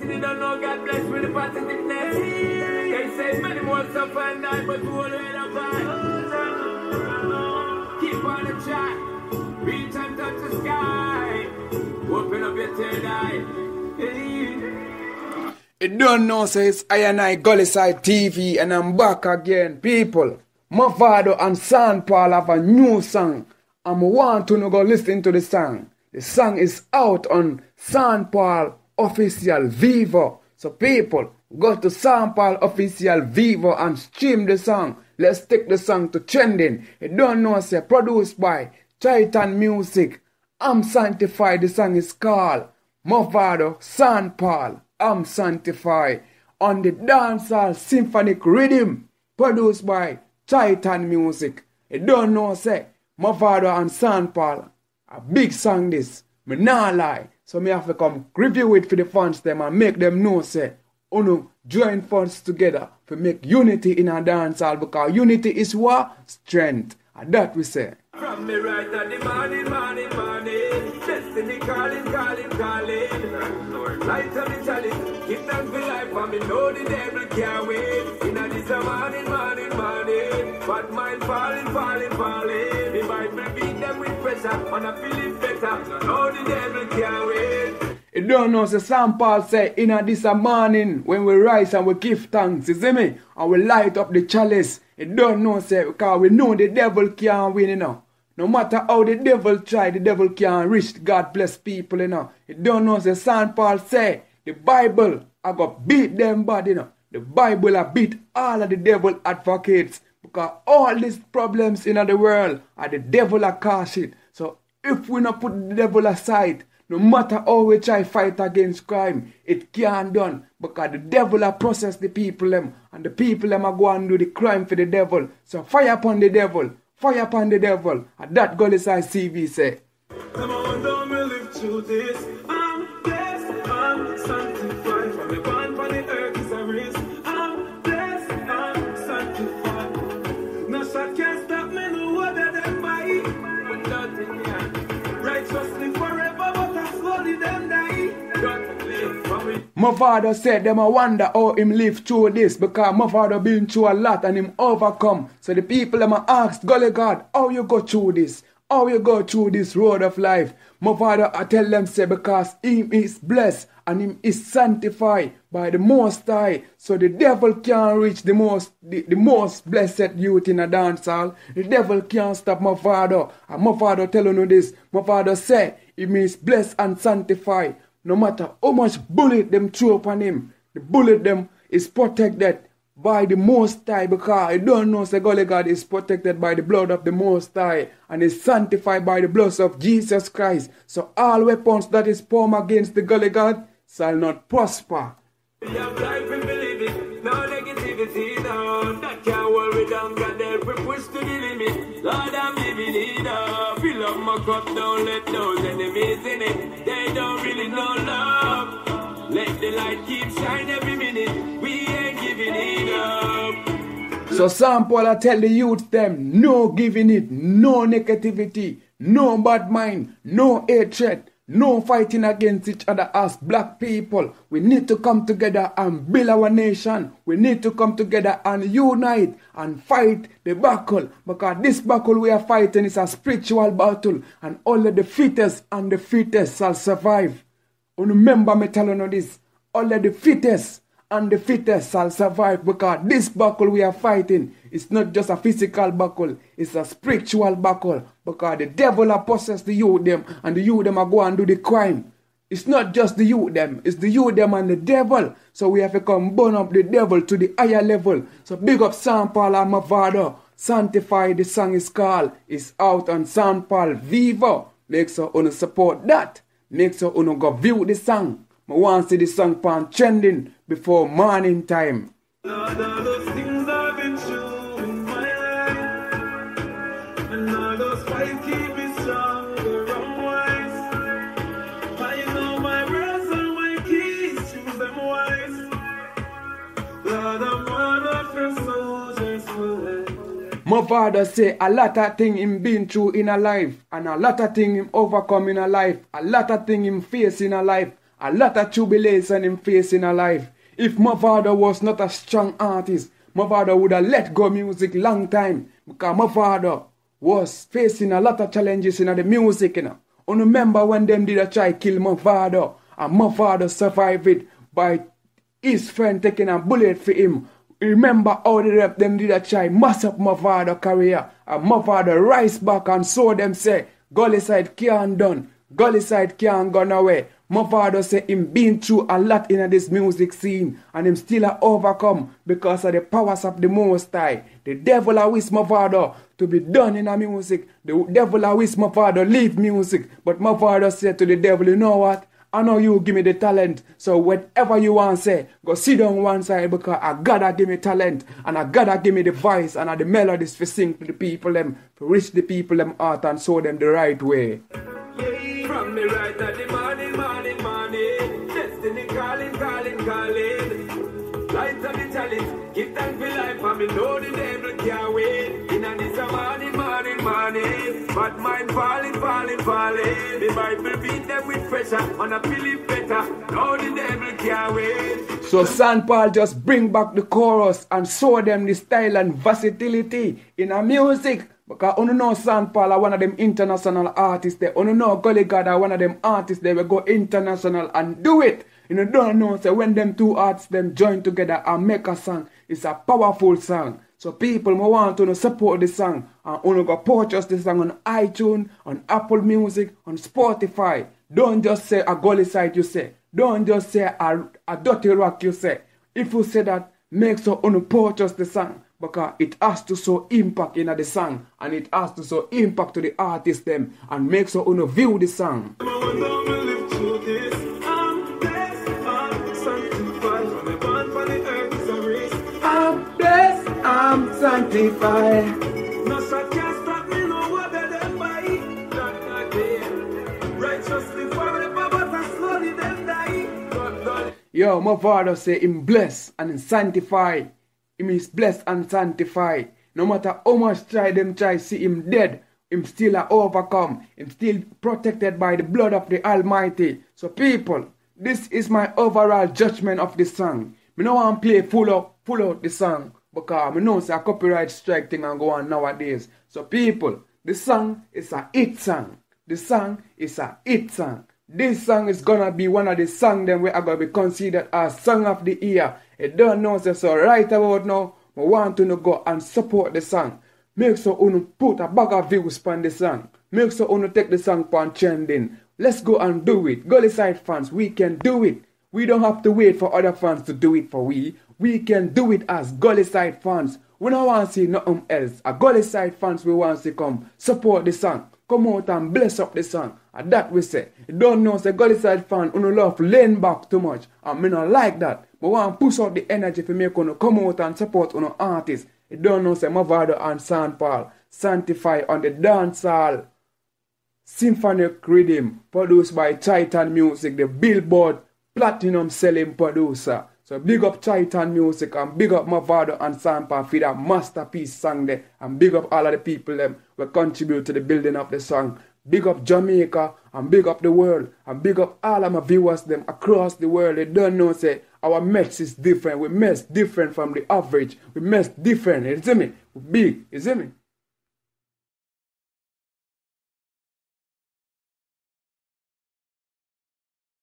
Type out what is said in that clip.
destiny don't know God bless with the positiveness. They say many more suffer and die, but who will wait up by? Keep on the track, reach and touch the sky. Open up your third eye. You don't know, so it's I and I Gullyside TV, and I'm back again, people. Mavado and Sean Paul have a new song. I want to go listen to the song. The song is out on Sean Paul Official Vivo. So people, go to Sean Paul Official Vivo and stream the song. Let's take the song to trending. You don't know, say produced by Titan Music. I'm Sanctified. The song is called Mavado, Sean Paul, I'm Sanctified. On the dancehall symphonic rhythm, produced by Titan Music. You don't know, say Mavado and Sean Paul. A big song this. Me nah lie. So me have to come review it for the fans them and make them know, say, uno join funds together to make unity in a dancehall, because unity is what? Strength. And that we say. From me right at the morning. Destiny calling. Light on the chalice, give thanks for life, and me know the devil can't wait. In a this morning. But mine falling. Me Bible beat them with pressure, and I feel it better. Know the devil can't wait. You don't know, so Sean Paul say, in a this morning, when we rise and we give thanks, you see me? And we light up the chalice. You don't know, say, because we know the devil can't win, you know. No matter how the devil try, the devil can't reach God bless people, you know. You don't know, say, Sean Paul say, the Bible, I got beat them bad, you know. The Bible, I beat all of the devil advocates. Because all these problems in the world are the devil are cause it. So if we not put the devil aside, no matter how we try fight against crime, it can't done. Because the devil are process the people them, and the people them are go and do the crime for the devil. So fire upon the devil. Fire upon the devil. And that Gullyside TV say. Come on, don't me live through this. I'm blessed, I'm sanctified. From the one for the earth is a risk. I'm blessed, I'm sanctified. No shot can't stop me, no water than fight. But nothing can. Righteously forever, but I slowly them die. Don't live for me. My father said them I wonder how him live through this, because my father been through a lot and him overcome. So the people them ask, Gully God, how you go through this? How you go through this road of life? My father I tell them say, because him is blessed and him is sanctified by the Most High. So the devil can't reach the most blessed youth in a dancehall. The devil can't stop my father. And my father telling you this. My father say him is blessed and sanctified. No matter how much bullet them throw upon him, the bullet them is protected by the Most High, because I don't know, say Gully God is protected by the blood of the Most High and is sanctified by the blood of Jesus Christ. So all weapons that is formed against the Gully God shall not prosper. We have life and believe it. No negativity, no. That can't worry down, God help we push to the limit. Lord, I'm living it up. Fill up my cup, don't let those enemies in it. They don't really know love. Let the light keep shining every minute. We ain't giving it up. So Sean Paul I tell the youth them, no giving it, no negativity, no bad mind, no hatred, no fighting against each other as black people. We need to come together and build our nation. We need to come together and unite and fight the battle. Because this battle we are fighting is a spiritual battle. And only the fittest and the fittest shall survive. And remember me telling you this. Only the fittest and the fittest shall survive, because this battle we are fighting is not just a physical battle, it's a spiritual battle, because the devil are possess the youth them, and the youth them are go and do the crime. It's not just the youth them, it's the youth them and the devil. So we have to come burn up the devil to the higher level. So big up Sean Paul and Mavado. Sanctified, the song is called. It's out on Sean Paul Vivo. Make sure you support that. Make sure you go view the song. I want to see the song pan trending before morning time. Lord, all those things I've been through in my life, and all those fights keep me stronger and wise. I know my words and my keys, choose them wise. Lord, I'm one of your soldiers for life. My father say a lot of things him been through in a life, and a lot of things him overcome in a life, a lot of things him face in a life. A lot of tribulation him facing in life. If my father was not a strong artist, my father would have let go music long time. Because my father was facing a lot of challenges in the music, you know. I remember when them did a try kill my father, and my father survived it by his friend taking a bullet for him. Remember how them did a try mess up my father's career, and my father rise back and saw them say, Gully side can't done, Gully side can't gone away. My father say him been through a lot in this music scene, and him still a overcome because of the powers of the Most High. The devil a wish my father to be done in a music. The devil a wish my father leave music. But my father said to the devil, you know what? I know you give me the talent, so whatever you want to say, go sit down one side because I gotta give me talent, and I gotta give me the voice and the melodies for sing to the people them, to reach the people them out and show them the right way. From me right at the morning, destiny calling. Light of the talent, give thanks for life, and me know the devil can't wait. In a this a morning, but mind falling. The Bible beat them with pressure, and I feel it better. Now the devil can't wait. So Sean Paul just bring back the chorus and show them the style and versatility in a music. Because you know Sean Paul are one of them international artists there. You know Gully God are one of them artists they will go international and do it. You know, don't know, so when them two artists them join together and make a song, it's a powerful song. So people may want to support the song and only go purchase the song on iTunes, on Apple Music, on Spotify. Don't just say a Gully side you say. Don't just say a dirty rock you say. If you say that, make sure you purchase the song. Because it has to show impact in the song, and it has to show impact to the artist them, and make sure you view the song. I'm blessed, I'm sanctified. No shot can stop me, no what them by. Not again. Righteously forever, but I slowly them die. Yo, my father say him blessed and him sanctified. Him is blessed and sanctified. No matter how much try see him dead, him still a overcome. Him still protected by the blood of the Almighty. So people, this is my overall judgment of the song. Me no want play full out the song because me know it's a copyright strike thing and go on nowadays. So people, the song is a hit song. The song is a hit song. This song is gonna be one of the songs them where are gonna be considered as song of the year. You don't know so right about now, I want to go and support the song. Make sure you put a bag of views on the song. Make sure you take the song on trending. Let's go and do it. Gully Side fans, we can do it. We don't have to wait for other fans to do it for we. We can do it as Gully Side fans. We don't want to see nothing else. A Gully Side fans, we want to come support the song. Come out and bless up the song. And that we say. You don't know, say Gully Side fan, you don't love lean back too much. And me not like that. But want to push out the energy for make you come out and support you artists. You don't know, say Mavado and Sean Paul sanctify on the dancehall symphonic rhythm produced by Titan Music, the Billboard Platinum selling producer. So big up Titan Music and big up Mavado and Sean Paul for that masterpiece song there. And big up all of the people them who contribute to the building of the song. Big up Jamaica and big up the world. And big up all of my viewers them across the world. They don't know say our mess is different. We mess different from the average. We mess different. You see me? We big. You see me?